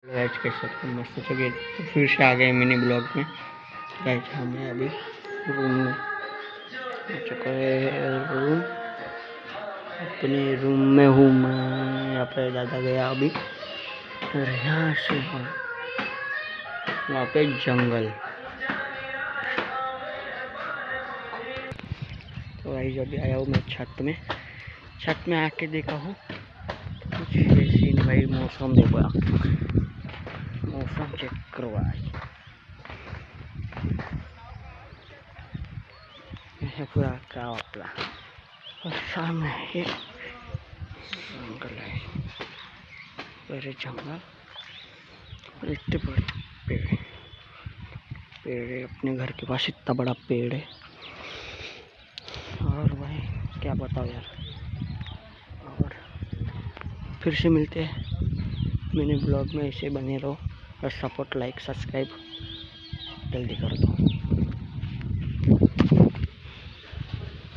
आज के सब मस्त जगह फिर से आ गए मिनी ब्लॉग में। गाइस हमें अभी रूम में चुका है। रूम अपने रूम में हूँ मैं। यहाँ पे दादा गया अभी और यहाँ से वहाँ पे जंगल। तो गाइस अभी आया हूँ मैं छत में आके देखा हूँ कुछ ऐसी भाई। मौसम देखो यार, मौसम चेक करो भाई। यह पूरा का अपना और सामने एक जंगल है। बड़े जंगल और इतने बड़े पेड़ है। अपने घर के पास इतना बड़ा पेड़ है और भाई क्या बताओ यार। और फिर से मिलते हैं मिनी ब्लॉग में। ऐसे बने रहो और सपोर्ट, लाइक, सब्सक्राइब जल्दी कर दो।